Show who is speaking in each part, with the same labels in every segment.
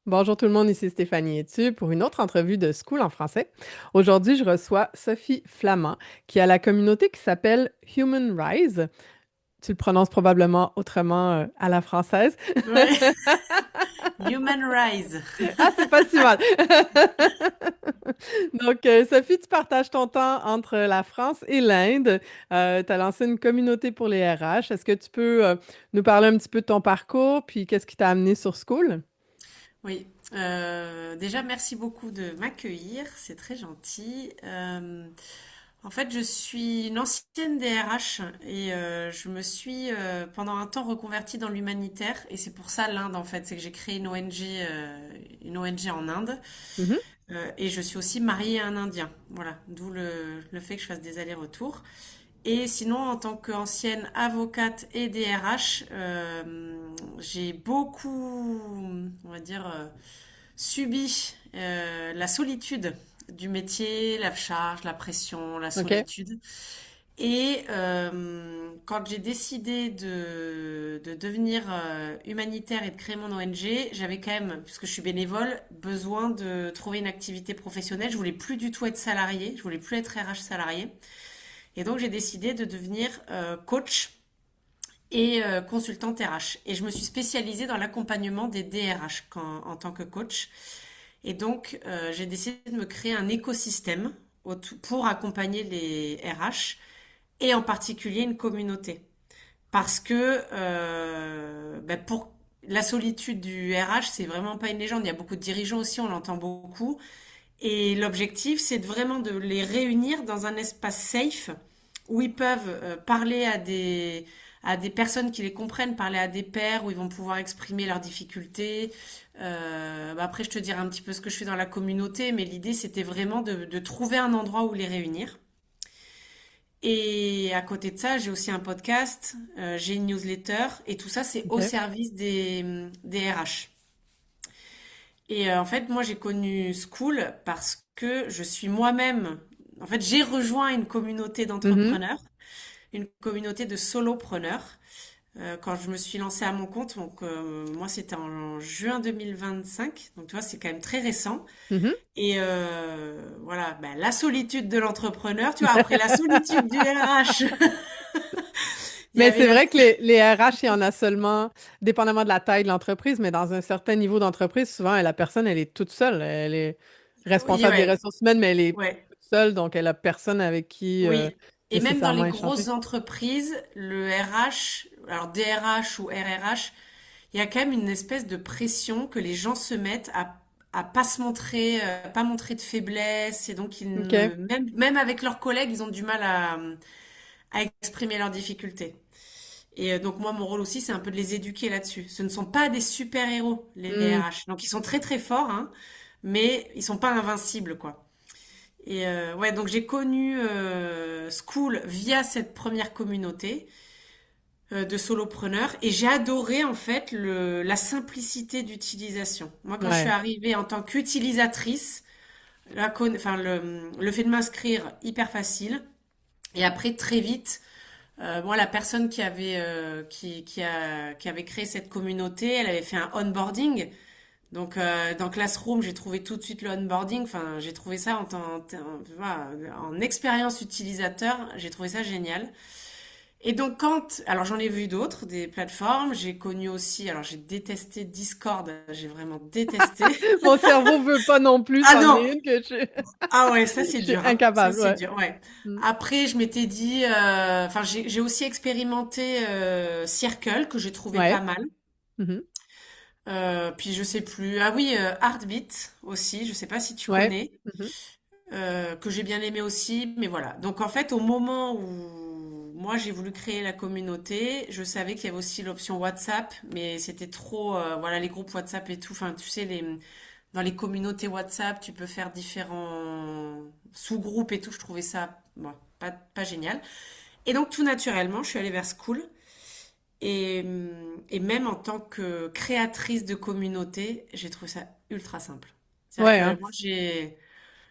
Speaker 1: Bonjour tout le monde, ici Stéphanie Etu pour une autre entrevue de School en français. Aujourd'hui, je reçois Sophie Flamand, qui a la communauté qui s'appelle Human Rise. Tu le prononces probablement autrement à la française.
Speaker 2: Ouais. Human Rise.
Speaker 1: Ah, c'est pas si mal. Donc, Sophie, tu partages ton temps entre la France et l'Inde. Tu as lancé une communauté pour les RH. Est-ce que tu peux nous parler un petit peu de ton parcours, puis qu'est-ce qui t'a amené sur School?
Speaker 2: Oui. Déjà, merci beaucoup de m'accueillir. C'est très gentil. En fait, je suis une ancienne DRH et je me suis pendant un temps reconvertie dans l'humanitaire. Et c'est pour ça l'Inde, en fait. C'est que j'ai créé une ONG en Inde.
Speaker 1: Mhm.
Speaker 2: Et je suis aussi mariée à un Indien. Voilà. D'où le fait que je fasse des allers-retours. Et sinon, en tant qu'ancienne avocate et DRH, j'ai beaucoup, on va dire, subi la solitude du métier, la charge, la pression, la
Speaker 1: OK.
Speaker 2: solitude. Et quand j'ai décidé de devenir humanitaire et de créer mon ONG, j'avais quand même, puisque je suis bénévole, besoin de trouver une activité professionnelle. Je voulais plus du tout être salariée, je voulais plus être RH salarié. Et donc j'ai décidé de devenir coach et consultante RH. Et je me suis spécialisée dans l'accompagnement des DRH en tant que coach. Et donc j'ai décidé de me créer un écosystème pour accompagner les RH et en particulier une communauté. Parce que pour la solitude du RH, c'est vraiment pas une légende. Il y a beaucoup de dirigeants aussi, on l'entend beaucoup. Et l'objectif, c'est vraiment de les réunir dans un espace safe où ils peuvent parler à des personnes qui les comprennent, parler à des pairs, où ils vont pouvoir exprimer leurs difficultés. Après, je te dirai un petit peu ce que je fais dans la communauté, mais l'idée, c'était vraiment de trouver un endroit où les réunir. Et à côté de ça, j'ai aussi un podcast, j'ai une newsletter, et tout ça, c'est au
Speaker 1: OK.
Speaker 2: service des RH. Et en fait, moi, j'ai connu School parce que je suis moi-même, en fait, j'ai rejoint une communauté
Speaker 1: Mhm.
Speaker 2: d'entrepreneurs, une communauté de solopreneurs quand je me suis lancée à mon compte. Donc, moi, c'était en juin 2025. Donc, tu vois, c'est quand même très récent.
Speaker 1: Mhm.
Speaker 2: Et voilà, bah, la solitude de l'entrepreneur, tu vois, après la solitude du RH, il y
Speaker 1: Mais
Speaker 2: avait
Speaker 1: c'est
Speaker 2: la...
Speaker 1: vrai que les RH, il y en a seulement, dépendamment de la taille de l'entreprise, mais dans un certain niveau d'entreprise, souvent, la personne, elle est toute seule. Elle est
Speaker 2: Oui,
Speaker 1: responsable des
Speaker 2: ouais,
Speaker 1: ressources humaines, mais elle est
Speaker 2: ouais.
Speaker 1: toute seule, donc elle a personne avec qui
Speaker 2: Oui, et même dans
Speaker 1: nécessairement
Speaker 2: les
Speaker 1: échanger.
Speaker 2: grosses entreprises, le RH, alors DRH ou RRH, il y a quand même une espèce de pression que les gens se mettent à pas se montrer, pas montrer de faiblesse, et donc
Speaker 1: OK.
Speaker 2: même avec leurs collègues, ils ont du mal à exprimer leurs difficultés. Et donc moi, mon rôle aussi, c'est un peu de les éduquer là-dessus. Ce ne sont pas des super-héros, les
Speaker 1: Hmm.
Speaker 2: RH. Donc ils sont très très forts, hein, mais ils sont pas invincibles, quoi. Et ouais, donc j'ai connu School via cette première communauté de solopreneurs et j'ai adoré en fait la simplicité d'utilisation. Moi, quand je suis
Speaker 1: Ouais.
Speaker 2: arrivée en tant qu'utilisatrice, le fait de m'inscrire hyper facile et après très vite, moi la personne qui avait créé cette communauté, elle avait fait un onboarding. Donc dans Classroom, j'ai trouvé tout de suite le onboarding. Enfin, j'ai trouvé ça voilà, en expérience utilisateur, j'ai trouvé ça génial. Et donc alors j'en ai vu d'autres, des plateformes. J'ai connu aussi, alors j'ai détesté Discord, j'ai vraiment détesté.
Speaker 1: Mon cerveau veut pas non plus,
Speaker 2: Ah
Speaker 1: c'en
Speaker 2: non,
Speaker 1: est une que je,
Speaker 2: ah ouais, ça
Speaker 1: je
Speaker 2: c'est
Speaker 1: suis
Speaker 2: dur, hein. Ça
Speaker 1: incapable,
Speaker 2: c'est
Speaker 1: ouais.
Speaker 2: dur, ouais.
Speaker 1: Hmm.
Speaker 2: Après, je m'étais dit, enfin j'ai aussi expérimenté Circle que j'ai trouvé pas
Speaker 1: Ouais.
Speaker 2: mal.
Speaker 1: Mhm.
Speaker 2: Puis je sais plus. Ah oui, Heartbeat aussi. Je sais pas si tu
Speaker 1: Ouais.
Speaker 2: connais.
Speaker 1: Mhm.
Speaker 2: Que j'ai bien aimé aussi, mais voilà. Donc en fait, au moment où moi j'ai voulu créer la communauté, je savais qu'il y avait aussi l'option WhatsApp, mais c'était trop, voilà, les groupes WhatsApp et tout. Enfin, tu sais, dans les communautés WhatsApp, tu peux faire différents sous-groupes et tout. Je trouvais ça, bon, pas génial. Et donc tout naturellement, je suis allée vers School. Et même en tant que créatrice de communauté, j'ai trouvé ça ultra simple. C'est-à-dire
Speaker 1: Ouais,
Speaker 2: que
Speaker 1: hein.
Speaker 2: moi,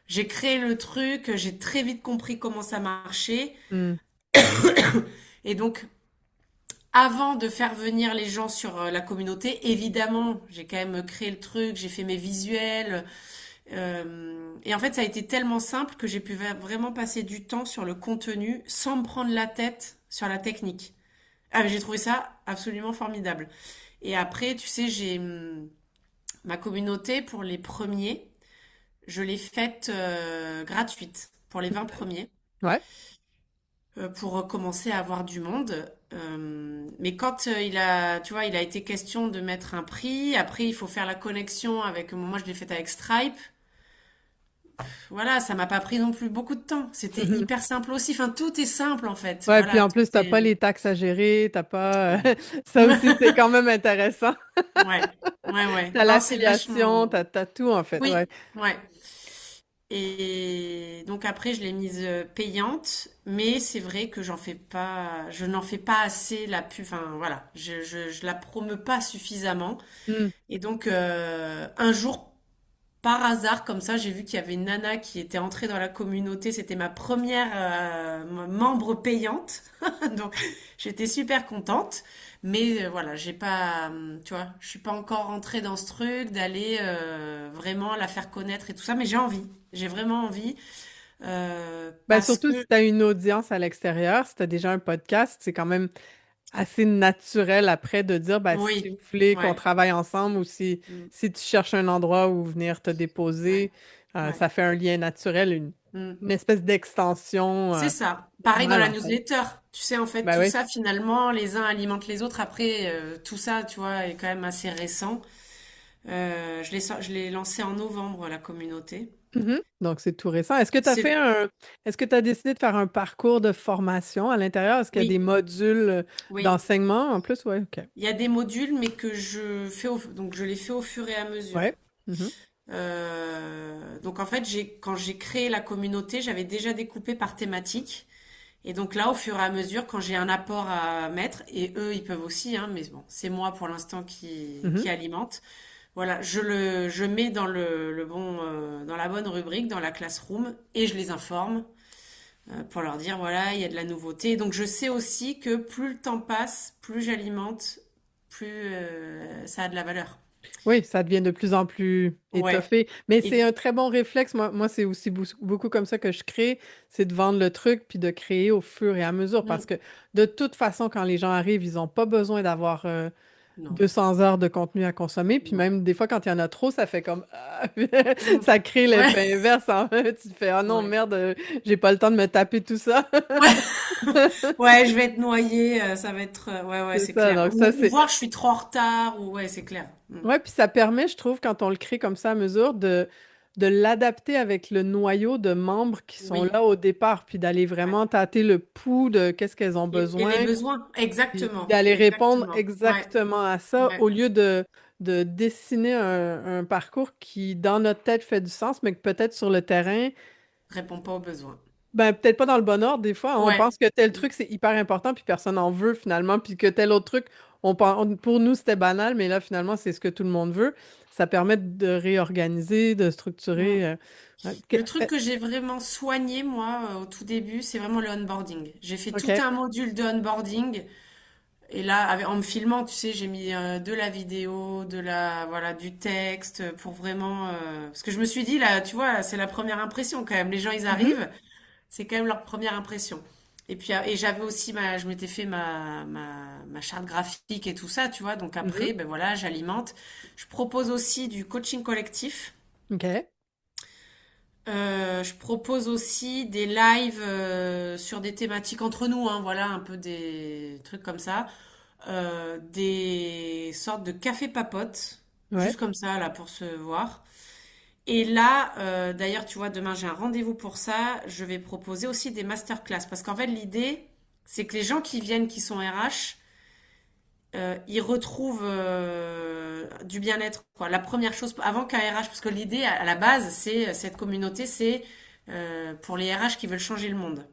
Speaker 2: j'ai créé le truc, j'ai très vite compris comment ça marchait.
Speaker 1: Hmm.
Speaker 2: Et donc, avant de faire venir les gens sur la communauté, évidemment, j'ai quand même créé le truc, j'ai fait mes visuels. Et en fait, ça a été tellement simple que j'ai pu vraiment passer du temps sur le contenu sans me prendre la tête sur la technique. Ah, mais j'ai trouvé ça absolument formidable. Et après, tu sais, j'ai ma communauté pour les premiers, je l'ai faite gratuite pour les 20 premiers,
Speaker 1: Ouais.
Speaker 2: pour commencer à avoir du monde. Mais quand tu vois, il a été question de mettre un prix, après il faut faire la connexion avec, moi je l'ai faite avec Stripe. Voilà, ça m'a pas pris non plus beaucoup de temps. C'était
Speaker 1: Mhm.
Speaker 2: hyper simple aussi. Enfin, tout est simple en fait.
Speaker 1: Ouais, puis
Speaker 2: Voilà,
Speaker 1: en
Speaker 2: tout
Speaker 1: plus, t'as
Speaker 2: est.
Speaker 1: pas les taxes à gérer, t'as pas...
Speaker 2: Ouais.
Speaker 1: Ça aussi, c'est quand même intéressant.
Speaker 2: Ouais, ouais, ouais.
Speaker 1: T'as
Speaker 2: Non, c'est
Speaker 1: l'affiliation,
Speaker 2: vachement.
Speaker 1: t'as tout, en fait, ouais.
Speaker 2: Oui, ouais. Et donc après, je l'ai mise payante, mais c'est vrai que je n'en fais pas assez la pub. Enfin, voilà, je la promeux pas suffisamment.
Speaker 1: Hmm.
Speaker 2: Et donc, un jour, par hasard, comme ça, j'ai vu qu'il y avait une nana qui était entrée dans la communauté. C'était ma première membre payante. Donc, j'étais super contente. Mais voilà, j'ai pas, tu vois, je suis pas encore rentrée dans ce truc d'aller vraiment la faire connaître et tout ça. Mais j'ai envie. J'ai vraiment envie.
Speaker 1: Ben,
Speaker 2: Parce
Speaker 1: surtout si
Speaker 2: que,
Speaker 1: t'as une audience à l'extérieur, si t'as déjà un podcast, c'est quand même assez naturel après de dire, ben, si vous
Speaker 2: oui,
Speaker 1: voulez qu'on
Speaker 2: ouais,
Speaker 1: travaille ensemble ou
Speaker 2: mm,
Speaker 1: si tu cherches un endroit où venir te
Speaker 2: ouais,
Speaker 1: déposer,
Speaker 2: ouais.
Speaker 1: ça fait un lien naturel,
Speaker 2: Mm.
Speaker 1: une espèce d'extension,
Speaker 2: C'est ça. Pareil dans
Speaker 1: normale,
Speaker 2: la
Speaker 1: en fait.
Speaker 2: newsletter. Tu sais, en fait,
Speaker 1: Ben
Speaker 2: tout
Speaker 1: oui.
Speaker 2: ça, finalement, les uns alimentent les autres. Après, tout ça, tu vois, est quand même assez récent. Je l'ai lancé en novembre, la communauté.
Speaker 1: Mhm. Donc, c'est tout récent.
Speaker 2: C'est,
Speaker 1: Est-ce que tu as décidé de faire un parcours de formation à l'intérieur? Est-ce qu'il y a des
Speaker 2: oui,
Speaker 1: modules
Speaker 2: oui.
Speaker 1: d'enseignement en plus? Ouais, OK.
Speaker 2: Il y a des modules, mais que donc je les fais au fur et à mesure.
Speaker 1: Ouais. Mhm.
Speaker 2: Donc en fait, quand j'ai créé la communauté, j'avais déjà découpé par thématique. Et donc là, au fur et à mesure, quand j'ai un apport à mettre, et eux, ils peuvent aussi, hein, mais bon, c'est moi pour l'instant
Speaker 1: Mhm.
Speaker 2: qui alimente. Voilà, je mets dans le bon, dans la bonne rubrique, dans la classroom, et je les informe pour leur dire, voilà, il y a de la nouveauté. Et donc je sais aussi que plus le temps passe, plus j'alimente, plus ça a de la valeur.
Speaker 1: Oui, ça devient de plus en plus
Speaker 2: Ouais.
Speaker 1: étoffé. Mais c'est
Speaker 2: Et
Speaker 1: un très bon réflexe. Moi c'est aussi beaucoup comme ça que je crée, c'est de vendre le truc puis de créer au fur et à mesure. Parce
Speaker 2: mm,
Speaker 1: que de toute façon, quand les gens arrivent, ils n'ont pas besoin d'avoir
Speaker 2: non,
Speaker 1: 200 heures de contenu à consommer. Puis
Speaker 2: non.
Speaker 1: même des fois, quand il y en a trop, ça fait comme
Speaker 2: Mm.
Speaker 1: ça crée
Speaker 2: Ouais,
Speaker 1: l'effet inverse. En fait. Tu te fais ah non,
Speaker 2: ouais.
Speaker 1: merde, j'ai pas le temps de me taper tout ça.
Speaker 2: Ouais. Ouais, je vais être noyée, ça va être, ouais, ouais,
Speaker 1: C'est
Speaker 2: c'est
Speaker 1: ça.
Speaker 2: clair.
Speaker 1: Donc ça,
Speaker 2: Ou
Speaker 1: c'est.
Speaker 2: voir je suis trop en retard, ou ouais, c'est clair. Mm.
Speaker 1: Ouais, puis ça permet, je trouve, quand on le crée comme ça à mesure, de l'adapter avec le noyau de membres qui sont
Speaker 2: Oui,
Speaker 1: là au départ, puis d'aller
Speaker 2: ouais.
Speaker 1: vraiment tâter le pouls de qu'est-ce qu'elles ont
Speaker 2: Et
Speaker 1: besoin,
Speaker 2: les besoins,
Speaker 1: puis
Speaker 2: exactement,
Speaker 1: d'aller répondre
Speaker 2: exactement. Ouais,
Speaker 1: exactement à ça,
Speaker 2: ouais.
Speaker 1: au lieu de dessiner un parcours qui, dans notre tête, fait du sens, mais que peut-être sur le terrain,
Speaker 2: Réponds pas aux besoins.
Speaker 1: ben, peut-être pas dans le bon ordre, des fois. On
Speaker 2: Ouais.
Speaker 1: pense que tel
Speaker 2: Mm.
Speaker 1: truc, c'est hyper important, puis personne n'en veut finalement, puis que tel autre truc, pour nous, c'était banal, mais là, finalement, c'est ce que tout le monde veut. Ça permet de réorganiser, de
Speaker 2: Mm.
Speaker 1: structurer.
Speaker 2: Le truc que j'ai vraiment soigné, moi, au tout début, c'est vraiment le onboarding. J'ai fait tout
Speaker 1: OK.
Speaker 2: un module de onboarding. Et là, en me filmant, tu sais, j'ai mis de la vidéo, voilà, du texte pour vraiment, parce que je me suis dit là, tu vois, c'est la première impression quand même. Les gens, ils
Speaker 1: Mhm,
Speaker 2: arrivent, c'est quand même leur première impression. Et puis, et j'avais aussi je m'étais fait ma charte graphique et tout ça, tu vois. Donc
Speaker 1: mhm.
Speaker 2: après, ben voilà, j'alimente. Je propose aussi du coaching collectif.
Speaker 1: OK.
Speaker 2: Je propose aussi des lives sur des thématiques entre nous, hein, voilà, un peu des trucs comme ça. Des sortes de café papotes, juste
Speaker 1: Ouais.
Speaker 2: comme ça, là, pour se voir. Et là, d'ailleurs, tu vois, demain j'ai un rendez-vous pour ça. Je vais proposer aussi des masterclass. Parce qu'en fait, l'idée, c'est que les gens qui viennent, qui sont RH, ils retrouvent du bien-être, quoi. La première chose, avant qu'un RH, parce que l'idée, à la base, c'est cette communauté, c'est pour les RH qui veulent changer le monde.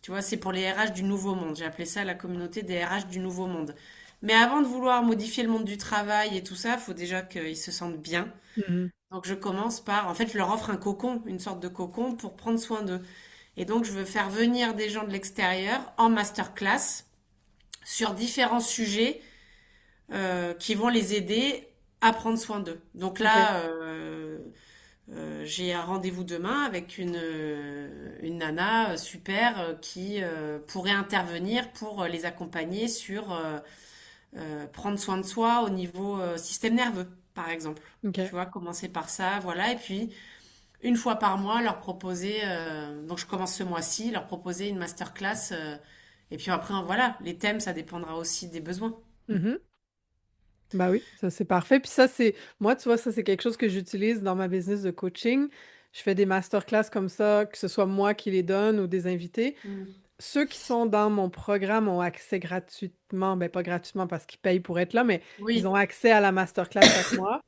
Speaker 2: Tu vois, c'est pour les RH du nouveau monde. J'ai appelé ça la communauté des RH du nouveau monde. Mais avant de vouloir modifier le monde du travail et tout ça, il faut déjà qu'ils se sentent bien.
Speaker 1: Mhm.
Speaker 2: Donc je commence par, en fait, je leur offre un cocon, une sorte de cocon pour prendre soin d'eux. Et donc je veux faire venir des gens de l'extérieur en masterclass sur différents sujets qui vont les aider à prendre soin d'eux. Donc
Speaker 1: OK.
Speaker 2: là, j'ai un rendez-vous demain avec une nana super qui pourrait intervenir pour les accompagner sur prendre soin de soi au niveau système nerveux, par exemple.
Speaker 1: OK.
Speaker 2: Tu vois, commencer par ça, voilà. Et puis, une fois par mois, leur proposer, donc je commence ce mois-ci, leur proposer une masterclass. Et puis après, voilà, les thèmes, ça dépendra aussi des besoins.
Speaker 1: Mhm. Bah oui, ça c'est parfait. Puis ça, c'est, moi, tu vois, ça c'est quelque chose que j'utilise dans ma business de coaching. Je fais des masterclass comme ça, que ce soit moi qui les donne ou des invités.
Speaker 2: Mm.
Speaker 1: Ceux qui sont dans mon programme ont accès gratuitement, ben pas gratuitement parce qu'ils payent pour être là, mais ils ont
Speaker 2: Oui.
Speaker 1: accès à la masterclass chaque mois.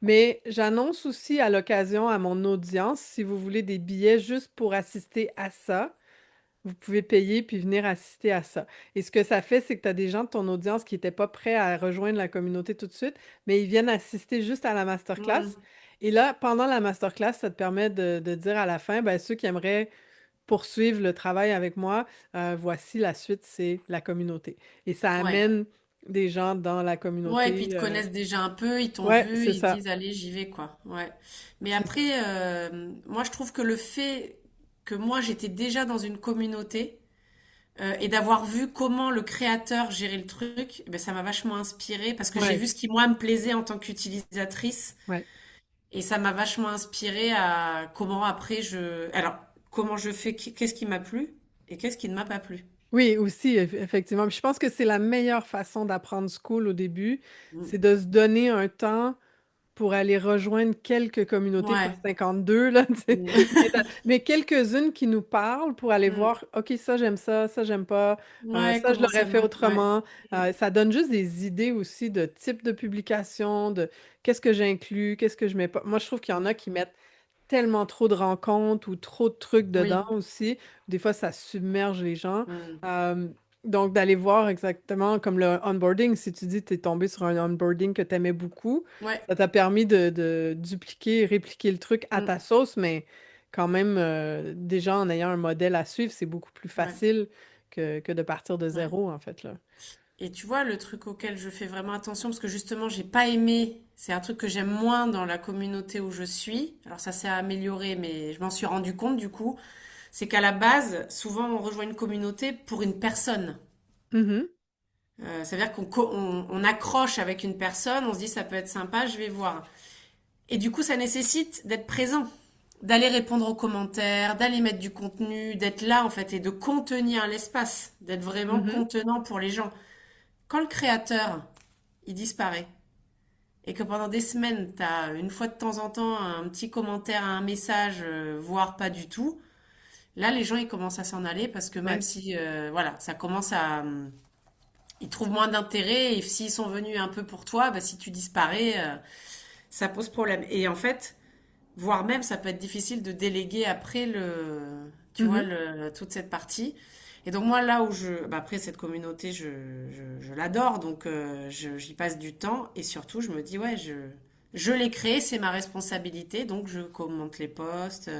Speaker 1: Mais j'annonce aussi à l'occasion à mon audience, si vous voulez des billets juste pour assister à ça, vous pouvez payer puis venir assister à ça. Et ce que ça fait, c'est que tu as des gens de ton audience qui n'étaient pas prêts à rejoindre la communauté tout de suite, mais ils viennent assister juste à la masterclass.
Speaker 2: Mm.
Speaker 1: Et là, pendant la masterclass, ça te permet de dire à la fin, ben, ceux qui aimeraient poursuivre le travail avec moi, voici la suite, c'est la communauté. Et ça
Speaker 2: Ouais.
Speaker 1: amène des gens dans la
Speaker 2: Ouais, et puis ils
Speaker 1: communauté.
Speaker 2: te connaissent déjà un peu, ils t'ont
Speaker 1: Ouais,
Speaker 2: vu,
Speaker 1: c'est
Speaker 2: ils se
Speaker 1: ça.
Speaker 2: disent allez, j'y vais quoi. Ouais. Mais
Speaker 1: C'est ça.
Speaker 2: après, moi je trouve que le fait que moi j'étais déjà dans une communauté et d'avoir vu comment le créateur gérait le truc, eh ben, ça m'a vachement inspiré parce que j'ai
Speaker 1: Ouais,
Speaker 2: vu ce qui moi me plaisait en tant qu'utilisatrice
Speaker 1: ouais.
Speaker 2: et ça m'a vachement inspiré à comment après alors comment je fais, qu'est-ce qui m'a plu et qu'est-ce qui ne m'a pas plu.
Speaker 1: Oui, aussi, effectivement. Puis je pense que c'est la meilleure façon d'apprendre school au début,
Speaker 2: Mm.
Speaker 1: c'est de se donner un temps pour aller rejoindre quelques communautés, pas
Speaker 2: Ouais.
Speaker 1: 52, là, tu sais,
Speaker 2: Mm.
Speaker 1: mais quelques-unes qui nous parlent pour aller
Speaker 2: Mm.
Speaker 1: voir, OK, ça, j'aime pas,
Speaker 2: Ouais,
Speaker 1: ça, je
Speaker 2: comment
Speaker 1: l'aurais
Speaker 2: ça
Speaker 1: fait
Speaker 2: va? Ouais.
Speaker 1: autrement. Ça donne juste des idées aussi de type de publication, de qu'est-ce que j'inclus, qu'est-ce que je mets pas. Moi, je trouve qu'il y en a qui mettent tellement trop de rencontres ou trop de trucs dedans
Speaker 2: Oui.
Speaker 1: aussi. Des fois, ça submerge les gens.
Speaker 2: Mm.
Speaker 1: Euh, donc, d'aller voir exactement comme le onboarding, si tu dis que tu es tombé sur un onboarding que tu aimais beaucoup,
Speaker 2: Ouais.
Speaker 1: ça t'a permis de dupliquer, répliquer le truc à ta
Speaker 2: Mm.
Speaker 1: sauce, mais quand même, déjà en ayant un modèle à suivre, c'est beaucoup plus
Speaker 2: Ouais.
Speaker 1: facile que de partir de
Speaker 2: Ouais.
Speaker 1: zéro, en fait, là.
Speaker 2: Et tu vois, le truc auquel je fais vraiment attention, parce que justement, j'ai pas aimé, c'est un truc que j'aime moins dans la communauté où je suis. Alors ça s'est amélioré, mais je m'en suis rendu compte du coup, c'est qu'à la base, souvent on rejoint une communauté pour une personne.
Speaker 1: Mhm,
Speaker 2: Ça veut dire on accroche avec une personne, on se dit ça peut être sympa, je vais voir. Et du coup, ça nécessite d'être présent, d'aller répondre aux commentaires, d'aller mettre du contenu, d'être là en fait et de contenir l'espace, d'être vraiment
Speaker 1: mhm.
Speaker 2: contenant pour les gens. Quand le créateur, il disparaît, et que pendant des semaines, tu as une fois de temps en temps un petit commentaire, un message, voire pas du tout, là, les gens, ils commencent à s'en aller parce que même
Speaker 1: Ouais.
Speaker 2: si, voilà, ça commence à... ils trouvent moins d'intérêt et s'ils sont venus un peu pour toi, bah, si tu disparais, ça pose problème. Et en fait, voire même, ça peut être difficile de déléguer après tu vois,
Speaker 1: Mhm,
Speaker 2: toute cette partie. Et donc moi, là où bah, après cette communauté, je l'adore, donc j'y passe du temps et surtout, je me dis, ouais, je l'ai créé, c'est ma responsabilité, donc je commente les posts,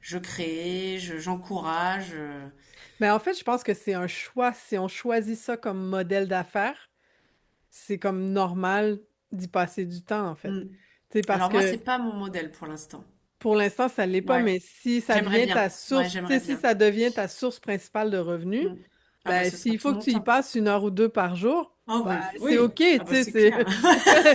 Speaker 2: je crée, j'encourage.
Speaker 1: mais en fait, je pense que c'est un choix. Si on choisit ça comme modèle d'affaires, c'est comme normal d'y passer du temps, en fait.
Speaker 2: Hmm.
Speaker 1: Tu sais, parce
Speaker 2: Alors moi,
Speaker 1: que
Speaker 2: c'est pas mon modèle pour l'instant.
Speaker 1: pour l'instant, ça l'est pas,
Speaker 2: Ouais,
Speaker 1: mais si ça
Speaker 2: j'aimerais
Speaker 1: devient
Speaker 2: bien.
Speaker 1: ta
Speaker 2: Ouais,
Speaker 1: source, tu sais,
Speaker 2: j'aimerais
Speaker 1: si
Speaker 2: bien.
Speaker 1: ça devient ta source principale de revenus,
Speaker 2: Hmm. Ah bah
Speaker 1: ben,
Speaker 2: ce sera
Speaker 1: s'il
Speaker 2: tout
Speaker 1: faut que
Speaker 2: mon
Speaker 1: tu y
Speaker 2: temps.
Speaker 1: passes 1 heure ou 2 par jour,
Speaker 2: Oh
Speaker 1: ben,
Speaker 2: oui,
Speaker 1: c'est OK,
Speaker 2: oui.
Speaker 1: tu
Speaker 2: Ah bah
Speaker 1: sais,
Speaker 2: c'est clair.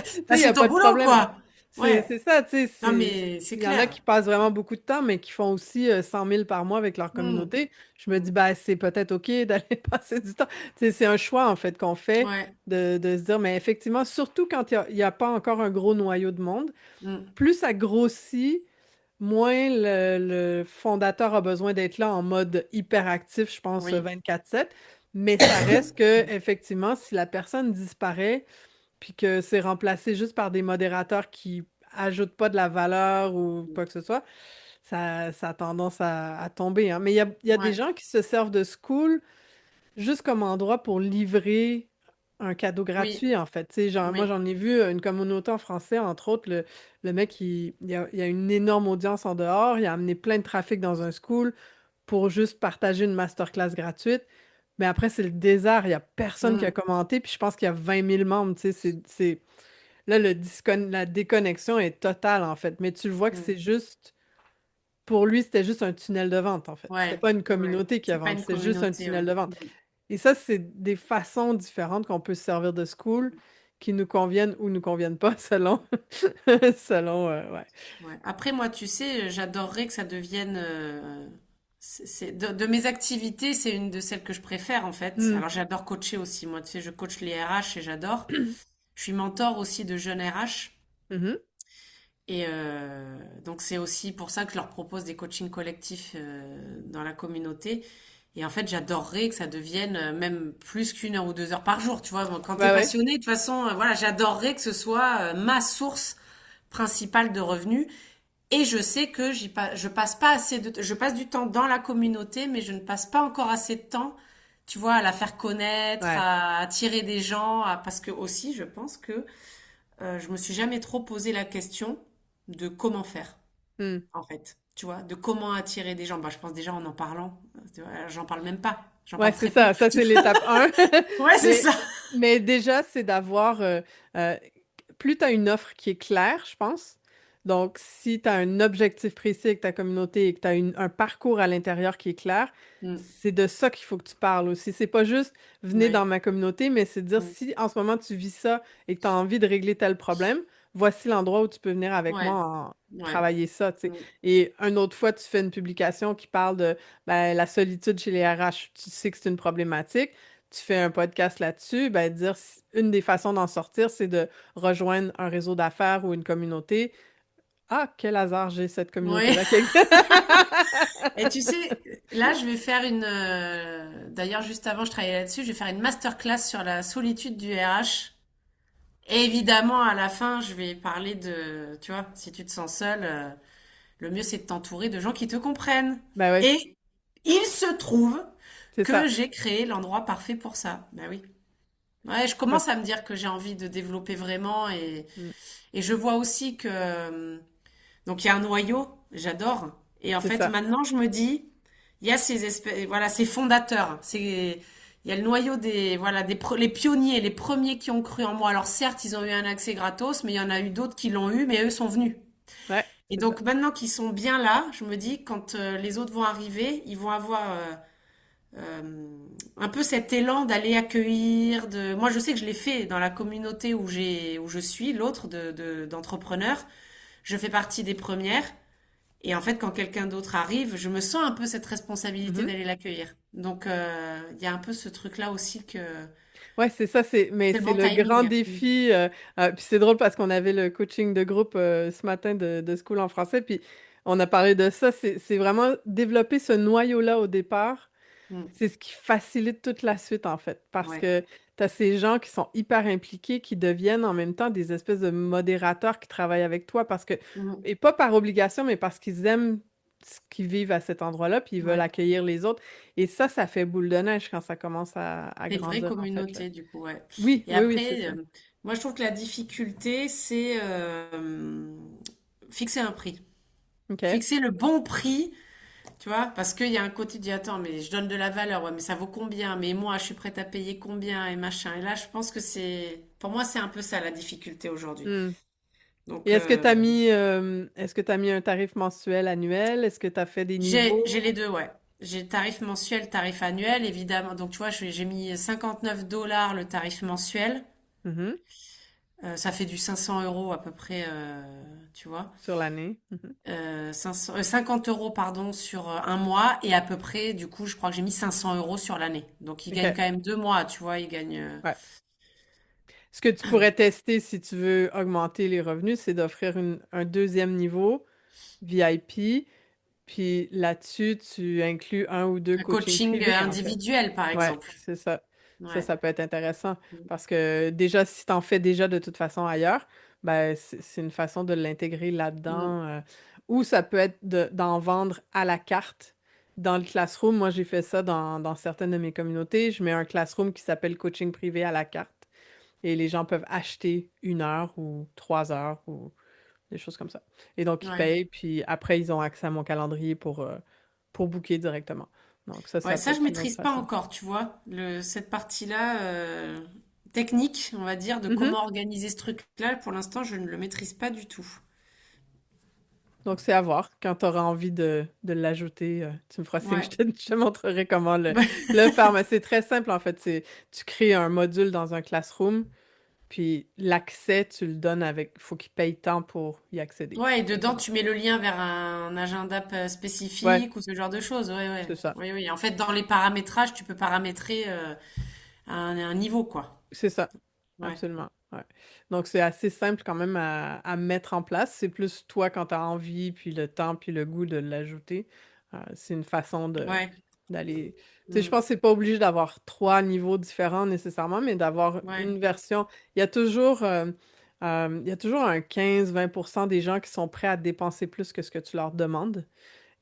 Speaker 1: tu sais,
Speaker 2: Bah
Speaker 1: il n'y
Speaker 2: c'est
Speaker 1: a
Speaker 2: ton
Speaker 1: pas de
Speaker 2: boulot,
Speaker 1: problème.
Speaker 2: quoi.
Speaker 1: C'est
Speaker 2: Ouais.
Speaker 1: ça, tu sais,
Speaker 2: Non mais c'est
Speaker 1: il y en a
Speaker 2: clair.
Speaker 1: qui passent vraiment beaucoup de temps, mais qui font aussi 100 000 par mois avec leur
Speaker 2: Hmm.
Speaker 1: communauté. Je me dis,
Speaker 2: Hmm.
Speaker 1: ben, c'est peut-être OK d'aller passer du temps. Tu sais, c'est un choix, en fait, qu'on fait
Speaker 2: Ouais.
Speaker 1: de se dire, mais effectivement, surtout quand il y a pas encore un gros noyau de monde,
Speaker 2: Hmm.
Speaker 1: plus ça grossit, moins le fondateur a besoin d'être là en mode hyperactif, je pense,
Speaker 2: Oui.
Speaker 1: 24/7. Mais ça reste que, effectivement, si la personne disparaît, puis que c'est remplacé juste par des modérateurs qui ajoutent pas de la valeur ou quoi que ce soit, ça a tendance à tomber, hein. Mais il y a des
Speaker 2: Ouais.
Speaker 1: gens qui se servent de School juste comme endroit pour livrer un cadeau
Speaker 2: Oui.
Speaker 1: gratuit, en fait. Tu sais, genre, moi,
Speaker 2: Oui.
Speaker 1: j'en ai vu une communauté en français, entre autres, le mec, il y a une énorme audience en dehors, il a amené plein de trafic dans un school pour juste partager une masterclass gratuite. Mais après, c'est le désert, il n'y a personne qui a
Speaker 2: Mm,
Speaker 1: commenté, puis je pense qu'il y a 20 000 membres, tu sais, là, la déconnexion est totale, en fait, mais tu le vois que
Speaker 2: mm.
Speaker 1: c'est juste, pour lui, c'était juste un tunnel de vente, en fait. C'était
Speaker 2: Ouais,
Speaker 1: pas une
Speaker 2: ouais.
Speaker 1: communauté qui a
Speaker 2: C'est pas
Speaker 1: vendu,
Speaker 2: une
Speaker 1: c'était juste un
Speaker 2: communauté,
Speaker 1: tunnel
Speaker 2: ouais.
Speaker 1: de vente.
Speaker 2: Mm.
Speaker 1: Et ça, c'est des façons différentes qu'on peut se servir de School qui nous conviennent ou nous conviennent pas selon, ouais.
Speaker 2: Ouais. Après, moi, tu sais, j'adorerais que ça deviine. De mes activités, c'est une de celles que je préfère, en fait.
Speaker 1: Hmm.
Speaker 2: Alors, j'adore coacher aussi. Moi, tu sais, je coach les RH et j'adore. Je suis mentor aussi de jeunes RH.
Speaker 1: Mhm.
Speaker 2: Et donc, c'est aussi pour ça que je leur propose des coachings collectifs dans la communauté. Et en fait, j'adorerais que ça devienne même plus qu'une heure ou 2 heures par jour. Tu vois, bon, quand t'es
Speaker 1: Ouais, ouais.
Speaker 2: passionné, de toute façon, voilà, j'adorerais que ce soit ma source principale de revenus. Et je sais que je passe pas assez je passe du temps dans la communauté, mais je ne passe pas encore assez de temps, tu vois, à la faire connaître,
Speaker 1: Ouais.
Speaker 2: à attirer des gens, parce que aussi, je pense que je me suis jamais trop posé la question de comment faire,
Speaker 1: Hmm.
Speaker 2: en fait. Tu vois, de comment attirer des gens. Bah, je pense déjà en parlant, tu vois, j'en parle même pas. J'en
Speaker 1: Ouais,
Speaker 2: parle
Speaker 1: c'est
Speaker 2: très peu.
Speaker 1: ça. Ça, c'est l'étape 1.
Speaker 2: Ouais, c'est
Speaker 1: Mais,
Speaker 2: ça.
Speaker 1: mais déjà, c'est d'avoir. Euh, plus tu as une offre qui est claire, je pense. Donc, si tu as un objectif précis avec ta communauté et que tu as un parcours à l'intérieur qui est clair,
Speaker 2: Mm.
Speaker 1: c'est de ça qu'il faut que tu parles aussi. C'est pas juste venez dans
Speaker 2: Ouais.
Speaker 1: ma communauté, mais c'est de dire
Speaker 2: Mm.
Speaker 1: si en ce moment tu vis ça et que tu as envie de régler tel problème, voici l'endroit où tu peux venir avec moi
Speaker 2: Ouais. Ouais.
Speaker 1: travailler ça, tu sais.
Speaker 2: Mm.
Speaker 1: Et une autre fois, tu fais une publication qui parle de ben, la solitude chez les RH. Tu sais que c'est une problématique. Tu fais un podcast là-dessus, ben, dire une des façons d'en sortir, c'est de rejoindre un réseau d'affaires ou une communauté. Ah, quel hasard, j'ai cette
Speaker 2: Ouais.
Speaker 1: communauté-là.
Speaker 2: Et tu sais, là, je vais faire une. D'ailleurs, juste avant, je travaillais là-dessus. Je vais faire une masterclass sur la solitude du RH. Et évidemment, à la fin, je vais parler de. Tu vois, si tu te sens seul, le mieux, c'est de t'entourer de gens qui te comprennent.
Speaker 1: Ben oui,
Speaker 2: Et il se trouve
Speaker 1: c'est
Speaker 2: que
Speaker 1: ça.
Speaker 2: j'ai créé l'endroit parfait pour ça. Ben oui. Ouais, je
Speaker 1: Parce-
Speaker 2: commence à me dire que j'ai envie de développer vraiment.
Speaker 1: mm,
Speaker 2: Et je vois aussi que. Donc, il y a un noyau, j'adore. Et en
Speaker 1: c'est
Speaker 2: fait,
Speaker 1: ça.
Speaker 2: maintenant, je me dis. Il y a ces espèces, voilà, ces fondateurs. Il y a le noyau des, voilà, les pionniers, les premiers qui ont cru en moi. Alors certes, ils ont eu un accès gratos, mais il y en a eu d'autres qui l'ont eu, mais eux sont venus.
Speaker 1: Ouais,
Speaker 2: Et
Speaker 1: c'est ça.
Speaker 2: donc maintenant qu'ils sont bien là, je me dis quand les autres vont arriver, ils vont avoir un peu cet élan d'aller accueillir. Moi, je sais que je l'ai fait dans la communauté où je suis, l'autre d'entrepreneurs. Je fais partie des premières. Et en fait, quand quelqu'un d'autre arrive, je me sens un peu cette responsabilité
Speaker 1: Mhm.
Speaker 2: d'aller l'accueillir. Donc, il y a un peu ce truc-là aussi que
Speaker 1: Ouais, c'est ça, mais
Speaker 2: c'est le
Speaker 1: c'est
Speaker 2: bon
Speaker 1: le grand
Speaker 2: timing.
Speaker 1: défi. Puis c'est drôle parce qu'on avait le coaching de groupe ce matin de School en français, puis on a parlé de ça. C'est vraiment développer ce noyau-là au départ.
Speaker 2: Mm.
Speaker 1: C'est ce qui facilite toute la suite, en fait, parce
Speaker 2: Ouais.
Speaker 1: que tu as ces gens qui sont hyper impliqués, qui deviennent en même temps des espèces de modérateurs qui travaillent avec toi, parce que,
Speaker 2: Mm.
Speaker 1: et pas par obligation, mais parce qu'ils aiment ce qu'ils vivent à cet endroit-là, puis ils veulent
Speaker 2: Ouais.
Speaker 1: accueillir les autres. Et ça fait boule de neige quand ça commence à
Speaker 2: C'est une vraie
Speaker 1: grandir, en fait, là.
Speaker 2: communauté, du coup, ouais.
Speaker 1: Oui,
Speaker 2: Et
Speaker 1: oui, oui, c'est
Speaker 2: après,
Speaker 1: ça.
Speaker 2: moi, je trouve que la difficulté, c'est fixer un prix.
Speaker 1: OK.
Speaker 2: Fixer le bon prix, tu vois, parce qu'il y a un côté qui dit, attends, mais je donne de la valeur, ouais, mais ça vaut combien? Mais moi, je suis prête à payer combien et machin. Et là, je pense que pour moi, c'est un peu ça la difficulté aujourd'hui.
Speaker 1: Hmm. Et
Speaker 2: Donc,
Speaker 1: est-ce que tu as mis un tarif mensuel, annuel? Est-ce que tu as fait des
Speaker 2: j'ai
Speaker 1: niveaux?
Speaker 2: les deux, ouais. J'ai tarif mensuel, tarif annuel, évidemment. Donc, tu vois, j'ai mis 59 $ le tarif mensuel.
Speaker 1: Mhm.
Speaker 2: Ça fait du 500 € à peu près, tu vois.
Speaker 1: Sur l'année? Mhm.
Speaker 2: 50 € pardon, sur un mois. Et à peu près, du coup, je crois que j'ai mis 500 € sur l'année. Donc, il gagne
Speaker 1: OK.
Speaker 2: quand même 2 mois, tu vois. Il gagne.
Speaker 1: Ouais. Ce que tu pourrais tester si tu veux augmenter les revenus, c'est d'offrir un deuxième niveau VIP, puis là-dessus, tu inclus un ou deux
Speaker 2: Un
Speaker 1: coachings
Speaker 2: coaching
Speaker 1: privés, en fait.
Speaker 2: individuel, par
Speaker 1: Ouais,
Speaker 2: exemple.
Speaker 1: c'est ça. Ça,
Speaker 2: Ouais.
Speaker 1: ça peut être intéressant parce que déjà, si tu en fais déjà de toute façon ailleurs, ben, c'est une façon de l'intégrer
Speaker 2: Mm.
Speaker 1: là-dedans. Ou ça peut être d'en vendre à la carte dans le classroom. Moi, j'ai fait ça dans certaines de mes communautés. Je mets un classroom qui s'appelle coaching privé à la carte et les gens peuvent acheter 1 heure ou 3 heures ou des choses comme ça. Et donc, ils
Speaker 2: Ouais.
Speaker 1: payent, puis après, ils ont accès à mon calendrier pour booker directement. Donc ça
Speaker 2: Ouais,
Speaker 1: peut
Speaker 2: ça, je
Speaker 1: être une autre
Speaker 2: maîtrise pas
Speaker 1: façon.
Speaker 2: encore, tu vois, cette partie-là, technique, on va dire, de
Speaker 1: Mhm.
Speaker 2: comment organiser ce truc-là. Pour l'instant, je ne le maîtrise pas du tout.
Speaker 1: Donc, c'est à voir. Quand tu auras envie de l'ajouter, tu me feras signe,
Speaker 2: Ouais.
Speaker 1: je te montrerai comment le faire. Mais c'est très simple, en fait. Tu crées un module dans un classroom, puis l'accès, tu le donnes avec... Il faut qu'il paye tant pour y accéder,
Speaker 2: Ouais, et
Speaker 1: tout
Speaker 2: dedans,
Speaker 1: simplement.
Speaker 2: tu mets le lien vers un agenda
Speaker 1: Ouais,
Speaker 2: spécifique ou ce genre de choses. Ouais, ouais.
Speaker 1: c'est ça.
Speaker 2: Oui, oui. En fait, dans les paramétrages, tu peux paramétrer un niveau, quoi.
Speaker 1: C'est ça.
Speaker 2: Ouais.
Speaker 1: Absolument. Ouais. Donc, c'est assez simple quand même à mettre en place. C'est plus toi quand tu as envie, puis le temps, puis le goût de l'ajouter. C'est une façon
Speaker 2: Ouais.
Speaker 1: d'aller. Tu sais, je
Speaker 2: Mm.
Speaker 1: pense que c'est pas obligé d'avoir trois niveaux différents nécessairement, mais d'avoir
Speaker 2: Ouais.
Speaker 1: une version. Il y a toujours un 15-20% des gens qui sont prêts à dépenser plus que ce que tu leur demandes.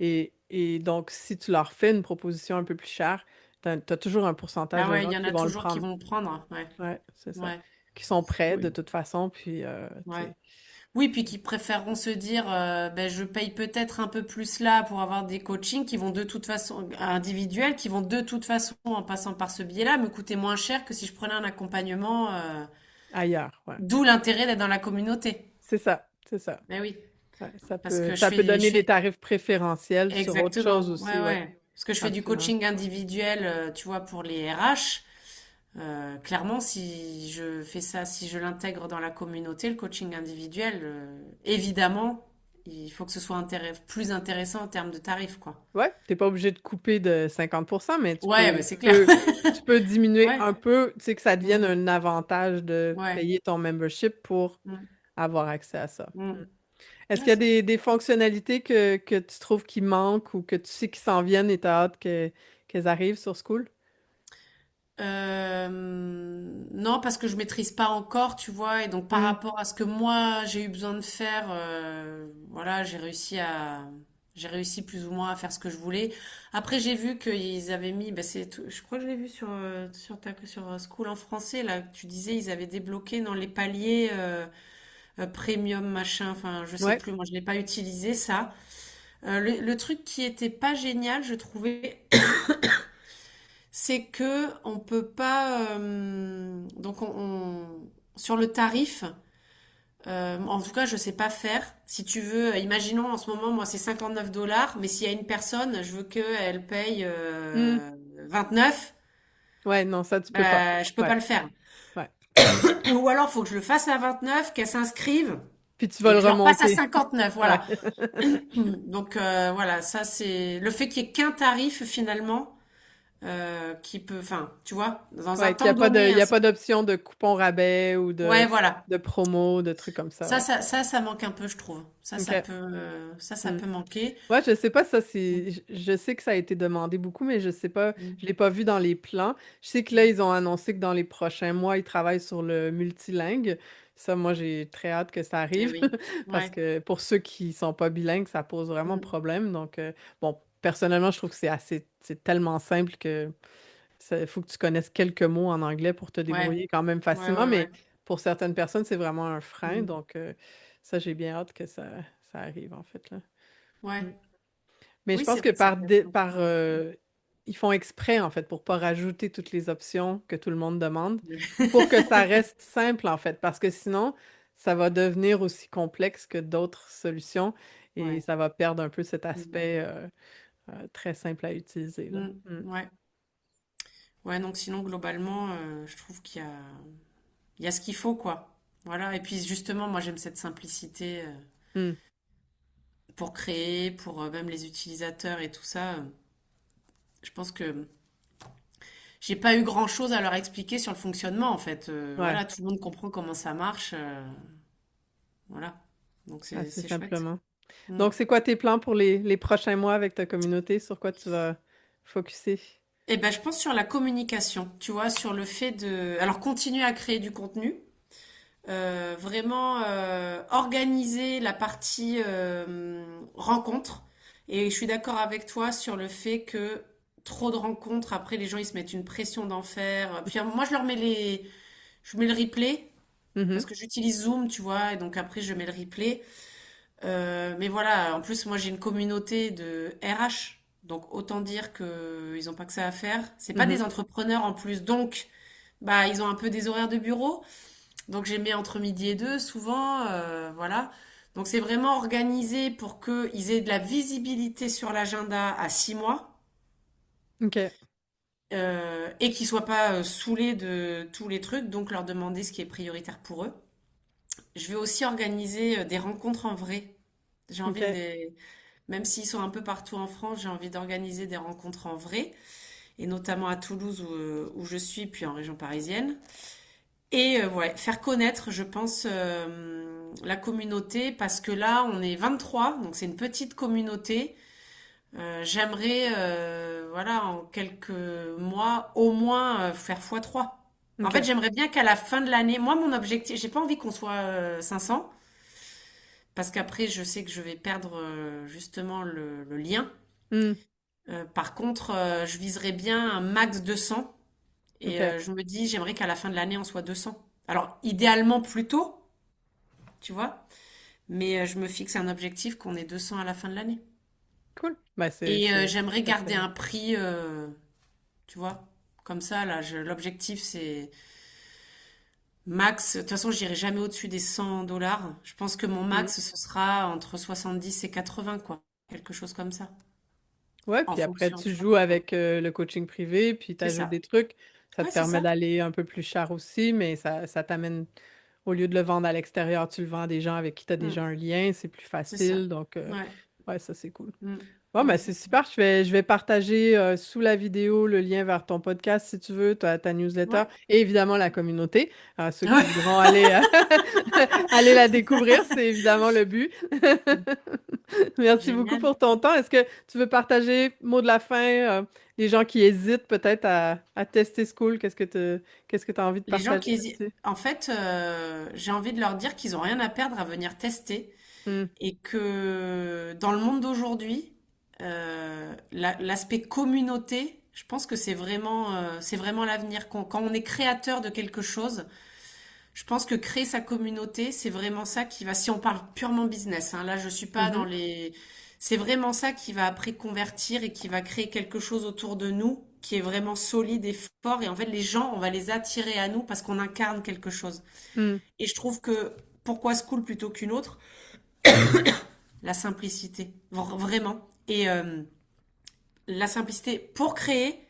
Speaker 1: Et donc, si tu leur fais une proposition un peu plus chère, t'as toujours un pourcentage
Speaker 2: Ah
Speaker 1: de
Speaker 2: ouais, il
Speaker 1: gens
Speaker 2: y en
Speaker 1: qui
Speaker 2: a
Speaker 1: vont le
Speaker 2: toujours qui
Speaker 1: prendre.
Speaker 2: vont le prendre. Ouais.
Speaker 1: Ouais, c'est ça.
Speaker 2: Ouais.
Speaker 1: Qui sont prêts de
Speaker 2: Oui.
Speaker 1: toute façon, puis tu
Speaker 2: Ouais.
Speaker 1: sais.
Speaker 2: Oui, puis qui préféreront se dire, ben, je paye peut-être un peu plus là pour avoir des coachings qui vont de toute façon, individuels, qui vont de toute façon, en passant par ce biais-là, me coûter moins cher que si je prenais un accompagnement,
Speaker 1: Ailleurs, ouais.
Speaker 2: d'où l'intérêt d'être dans la communauté.
Speaker 1: C'est ça, c'est ça.
Speaker 2: Ben oui,
Speaker 1: Ouais,
Speaker 2: parce que
Speaker 1: ça peut
Speaker 2: je
Speaker 1: donner des
Speaker 2: fais,
Speaker 1: tarifs préférentiels sur autre chose
Speaker 2: exactement,
Speaker 1: aussi,
Speaker 2: ouais,
Speaker 1: ouais.
Speaker 2: ouais. Parce que je fais du
Speaker 1: Absolument.
Speaker 2: coaching individuel, tu vois, pour les RH. Clairement, si je fais ça, si je l'intègre dans la communauté, le coaching individuel, évidemment, il faut que ce soit plus intéressant en termes de tarifs, quoi.
Speaker 1: Ouais, t'es pas obligé de couper de 50%, mais
Speaker 2: Ouais, mais c'est clair.
Speaker 1: tu peux diminuer
Speaker 2: Ouais,
Speaker 1: un peu, tu sais, que ça devienne
Speaker 2: mm,
Speaker 1: un avantage de
Speaker 2: ouais,
Speaker 1: payer ton membership pour
Speaker 2: mm,
Speaker 1: avoir accès à ça.
Speaker 2: mm.
Speaker 1: Est-ce
Speaker 2: Ouais,
Speaker 1: qu'il y a
Speaker 2: c'est
Speaker 1: des fonctionnalités que tu trouves qui manquent ou que tu sais qui s'en viennent et t'as hâte qu'elles arrivent sur School?
Speaker 2: Non, parce que je maîtrise pas encore, tu vois, et donc par
Speaker 1: Hmm.
Speaker 2: rapport à ce que moi j'ai eu besoin de faire, voilà, j'ai réussi plus ou moins à faire ce que je voulais. Après, j'ai vu qu'ils avaient mis, bah, je crois que je l'ai vu sur School en français là, que tu disais ils avaient débloqué dans les paliers premium machin, enfin je sais
Speaker 1: Ouais.
Speaker 2: plus, moi je l'ai pas utilisé ça. Le truc qui était pas génial, je trouvais, c'est que on peut pas sur le tarif, en tout cas je sais pas faire. Si tu veux, imaginons en ce moment moi c'est 59 $, mais s'il y a une personne, je veux qu'elle paye
Speaker 1: Hmm.
Speaker 2: 29,
Speaker 1: Ouais, non, ça, tu peux pas.
Speaker 2: bah je peux
Speaker 1: Ouais,
Speaker 2: pas le faire.
Speaker 1: ouais.
Speaker 2: Ou alors faut que je le fasse à 29, qu'elle s'inscrive
Speaker 1: Puis tu vas
Speaker 2: et
Speaker 1: le
Speaker 2: que je leur passe à
Speaker 1: remonter.
Speaker 2: 59,
Speaker 1: Ouais.
Speaker 2: voilà. Donc voilà, ça c'est le fait qu'il y ait qu'un tarif finalement qui peut, enfin, tu vois, dans un
Speaker 1: Ouais, qu'il y
Speaker 2: temps
Speaker 1: a pas de,
Speaker 2: donné,
Speaker 1: il y a pas d'option de coupon rabais ou
Speaker 2: ouais, voilà.
Speaker 1: de promo, de trucs comme ça, ouais.
Speaker 2: Ça manque un peu, je trouve.
Speaker 1: OK.
Speaker 2: Ça
Speaker 1: Hmm.
Speaker 2: peut manquer.
Speaker 1: Ouais, je sais pas, ça, je sais que ça a été demandé beaucoup, mais je sais pas,
Speaker 2: Mm,
Speaker 1: je l'ai pas vu dans les plans. Je sais que là, ils ont annoncé que dans les prochains mois, ils travaillent sur le multilingue. Ça, moi, j'ai très hâte que ça
Speaker 2: eh
Speaker 1: arrive,
Speaker 2: oui,
Speaker 1: parce
Speaker 2: ouais.
Speaker 1: que pour ceux qui sont pas bilingues, ça pose vraiment
Speaker 2: Mm,
Speaker 1: problème. Donc, bon, personnellement, je trouve que c'est tellement simple que il faut que tu connaisses quelques mots en anglais pour te
Speaker 2: ouais,
Speaker 1: débrouiller quand même
Speaker 2: ouais,
Speaker 1: facilement,
Speaker 2: ouais,
Speaker 1: mais
Speaker 2: ouais.
Speaker 1: pour certaines personnes, c'est vraiment un frein.
Speaker 2: Mm,
Speaker 1: Donc, ça, j'ai bien hâte que ça arrive, en fait, là.
Speaker 2: ouais.
Speaker 1: Mm. Mais je
Speaker 2: Oui,
Speaker 1: pense
Speaker 2: c'est
Speaker 1: que
Speaker 2: vrai, ça peut être un frein.
Speaker 1: ils font exprès, en fait, pour pas rajouter toutes les options que tout le monde demande, pour que ça reste simple, en fait, parce que sinon, ça va devenir aussi complexe que d'autres solutions et
Speaker 2: Ouais.
Speaker 1: ça va perdre un peu cet
Speaker 2: Mm,
Speaker 1: aspect très simple à utiliser, là.
Speaker 2: mm,
Speaker 1: Mm.
Speaker 2: ouais. Ouais, donc sinon, globalement, je trouve il y a ce qu'il faut, quoi. Voilà. Et puis, justement, moi, j'aime cette simplicité
Speaker 1: Mm.
Speaker 2: pour créer, pour même les utilisateurs et tout ça. Je pense que j'ai pas eu grand-chose à leur expliquer sur le fonctionnement, en fait.
Speaker 1: Ouais,
Speaker 2: Voilà, tout le monde comprend comment ça marche. Voilà. Donc
Speaker 1: assez
Speaker 2: c'est chouette.
Speaker 1: simplement.
Speaker 2: Mm.
Speaker 1: Donc, c'est quoi tes plans pour les prochains mois avec ta communauté? Sur quoi tu vas focuser?
Speaker 2: Et ben, je pense sur la communication, tu vois, sur le fait de... Alors, continuer à créer du contenu, vraiment organiser la partie rencontre. Et je suis d'accord avec toi sur le fait que trop de rencontres, après, les gens, ils se mettent une pression d'en faire. Puis, moi, je mets le replay, parce
Speaker 1: Mhm.
Speaker 2: que j'utilise Zoom, tu vois, et donc après, je mets le replay. Mais voilà, en plus, moi, j'ai une communauté de RH. Donc autant dire qu'ils n'ont pas que ça à faire. C'est pas des
Speaker 1: Mhm.
Speaker 2: entrepreneurs en plus, donc bah ils ont un peu des horaires de bureau. Donc j'ai mis entre midi et deux souvent, voilà. Donc c'est vraiment organisé pour qu'ils aient de la visibilité sur l'agenda à 6 mois
Speaker 1: OK.
Speaker 2: et qu'ils soient pas saoulés de tous les trucs. Donc leur demander ce qui est prioritaire pour eux. Je vais aussi organiser des rencontres en vrai. J'ai envie de
Speaker 1: OK.
Speaker 2: les... Même s'ils sont un peu partout en France, j'ai envie d'organiser des rencontres en vrai, et notamment à Toulouse où je suis, puis en région parisienne. Et ouais, faire connaître, je pense, la communauté, parce que là, on est 23, donc c'est une petite communauté. J'aimerais, voilà, en quelques mois, au moins faire x3. En fait,
Speaker 1: OK.
Speaker 2: j'aimerais bien qu'à la fin de l'année, moi, mon objectif, j'ai pas envie qu'on soit 500, parce qu'après, je sais que je vais perdre justement le lien.
Speaker 1: Hmm.
Speaker 2: Par contre, je viserais bien un max 200. Et
Speaker 1: OK.
Speaker 2: je me dis, j'aimerais qu'à la fin de l'année, on soit 200. Alors, idéalement plus tôt, tu vois, mais je me fixe un objectif qu'on ait 200 à la fin de l'année.
Speaker 1: Cool. Ben,
Speaker 2: Et
Speaker 1: c'est
Speaker 2: j'aimerais garder
Speaker 1: excellent.
Speaker 2: un prix, tu vois, comme ça, là, l'objectif, c'est max. De toute façon, j'irai jamais au-dessus des 100 dollars. Je pense que mon
Speaker 1: Hmm.
Speaker 2: max, ce sera entre 70 et 80, quoi. Quelque chose comme ça.
Speaker 1: Ouais,
Speaker 2: En
Speaker 1: puis après,
Speaker 2: fonction,
Speaker 1: tu
Speaker 2: tu vois.
Speaker 1: joues avec le coaching privé, puis tu
Speaker 2: C'est
Speaker 1: ajoutes
Speaker 2: ça.
Speaker 1: des trucs. Ça te
Speaker 2: Ouais, c'est
Speaker 1: permet
Speaker 2: ça.
Speaker 1: d'aller un peu plus cher aussi, mais ça t'amène, au lieu de le vendre à l'extérieur, tu le vends à des gens avec qui tu as
Speaker 2: Mm,
Speaker 1: déjà un lien, c'est plus
Speaker 2: c'est ça.
Speaker 1: facile. Donc,
Speaker 2: Ouais.
Speaker 1: ouais, ça, c'est cool.
Speaker 2: Mm,
Speaker 1: Bon,
Speaker 2: ouais,
Speaker 1: ben,
Speaker 2: c'est
Speaker 1: c'est
Speaker 2: ça.
Speaker 1: super. Je vais partager sous la vidéo le lien vers ton podcast si tu veux, ta newsletter
Speaker 2: Ouais.
Speaker 1: et évidemment la communauté. Ceux qui
Speaker 2: Ouais.
Speaker 1: voudront aller, aller la découvrir, c'est évidemment le but. Merci beaucoup
Speaker 2: Génial.
Speaker 1: pour ton temps. Est-ce que tu veux partager, mot de la fin, les gens qui hésitent peut-être à tester School, qu'est-ce que tu as envie de
Speaker 2: Les gens
Speaker 1: partager
Speaker 2: qui hésitent,
Speaker 1: là-dessus?
Speaker 2: en fait, j'ai envie de leur dire qu'ils ont rien à perdre à venir tester
Speaker 1: Hmm.
Speaker 2: et que dans le monde d'aujourd'hui, l'aspect communauté, je pense que c'est vraiment l'avenir. Quand on est créateur de quelque chose, je pense que créer sa communauté, c'est vraiment ça qui va, si on parle purement business, hein, là je suis pas dans
Speaker 1: Mhm.
Speaker 2: les, c'est vraiment ça qui va après convertir et qui va créer quelque chose autour de nous qui est vraiment solide et fort. Et en fait, les gens, on va les attirer à nous parce qu'on incarne quelque chose.
Speaker 1: Hmm.
Speaker 2: Et je trouve que pourquoi School plutôt qu'une autre? La simplicité, vraiment. Et la simplicité pour créer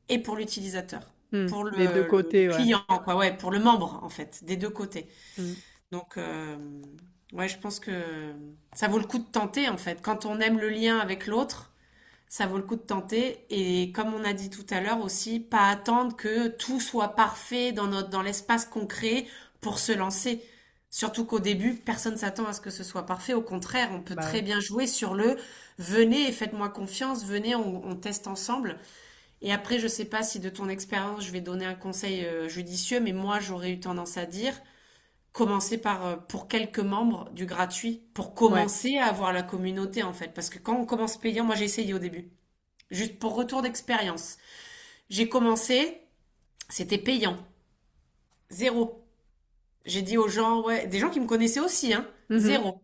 Speaker 2: et pour l'utilisateur,
Speaker 1: Hmm.
Speaker 2: pour
Speaker 1: Des deux
Speaker 2: le
Speaker 1: côtés, ouais.
Speaker 2: client, quoi, ouais, pour le membre en fait, des deux côtés.
Speaker 1: Hmm.
Speaker 2: Donc, ouais, je pense que ça vaut le coup de tenter, en fait. Quand on aime le lien avec l'autre, ça vaut le coup de tenter. Et comme on a dit tout à l'heure aussi, pas attendre que tout soit parfait dans l'espace qu'on crée pour se lancer. Surtout qu'au début, personne s'attend à ce que ce soit parfait. Au contraire, on peut
Speaker 1: Ben
Speaker 2: très
Speaker 1: oui.
Speaker 2: bien jouer sur le venez et faites-moi confiance, venez, on teste ensemble. Et après, je sais pas si de ton expérience, je vais donner un conseil judicieux, mais moi, j'aurais eu tendance à dire, commencer par, pour quelques membres, du gratuit, pour
Speaker 1: Ouais.
Speaker 2: commencer à avoir la communauté en fait. Parce que quand on commence payant, moi j'ai essayé au début, juste pour retour d'expérience. J'ai commencé, c'était payant, zéro. J'ai dit aux gens, ouais, des gens qui me connaissaient aussi, hein,
Speaker 1: Mhm.
Speaker 2: zéro.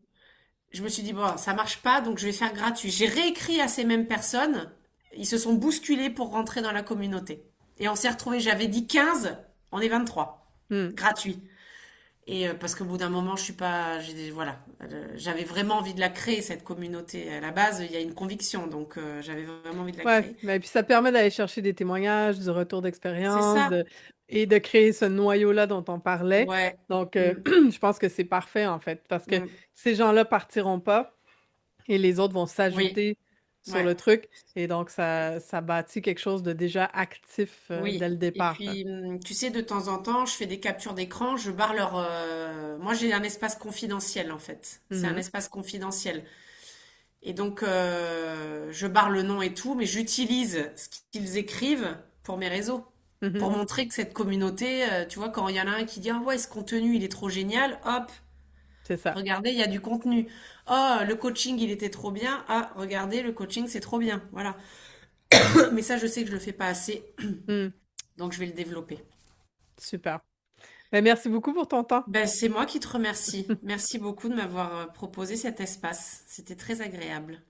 Speaker 2: Je me suis dit, bon, ça marche pas, donc je vais faire gratuit. J'ai réécrit à ces mêmes personnes, ils se sont bousculés pour rentrer dans la communauté. Et on s'est retrouvés, j'avais dit 15, on est 23,
Speaker 1: Hmm.
Speaker 2: gratuit. Et parce qu'au bout d'un moment, je suis pas, voilà, j'avais vraiment envie de la créer cette communauté. À la base, il y a une conviction, donc j'avais vraiment envie de la
Speaker 1: Ouais,
Speaker 2: créer.
Speaker 1: mais puis ça permet d'aller chercher des témoignages, du retour
Speaker 2: C'est
Speaker 1: d'expérience,
Speaker 2: ça.
Speaker 1: et de créer ce noyau-là dont on parlait.
Speaker 2: Ouais.
Speaker 1: Donc,
Speaker 2: Mm,
Speaker 1: je pense que c'est parfait, en fait, parce que
Speaker 2: mm.
Speaker 1: ces gens-là partiront pas et les autres vont
Speaker 2: Oui.
Speaker 1: s'ajouter sur
Speaker 2: Ouais.
Speaker 1: le truc. Et donc, ça bâtit quelque chose de déjà actif dès
Speaker 2: Oui.
Speaker 1: le
Speaker 2: Et
Speaker 1: départ, là.
Speaker 2: puis, tu sais, de temps en temps, je fais des captures d'écran, je barre leur. Moi, j'ai un espace confidentiel en fait. C'est un
Speaker 1: Mhm,
Speaker 2: espace confidentiel. Et donc, je barre le nom et tout, mais j'utilise ce qu'ils écrivent pour mes réseaux.
Speaker 1: mhm.
Speaker 2: Pour montrer que cette communauté, tu vois, quand il y en a un qui dit, ah ouais, ce contenu, il est trop génial, hop,
Speaker 1: C'est ça.
Speaker 2: regardez, il y a du contenu. Oh, le coaching, il était trop bien. Ah, regardez, le coaching, c'est trop bien. Voilà. Mais ça, je sais que je le fais pas assez,
Speaker 1: Hmm,
Speaker 2: donc je vais le développer.
Speaker 1: super. Ben, merci beaucoup pour ton temps.
Speaker 2: Ben, c'est moi qui te remercie. Merci beaucoup de m'avoir proposé cet espace. C'était très agréable.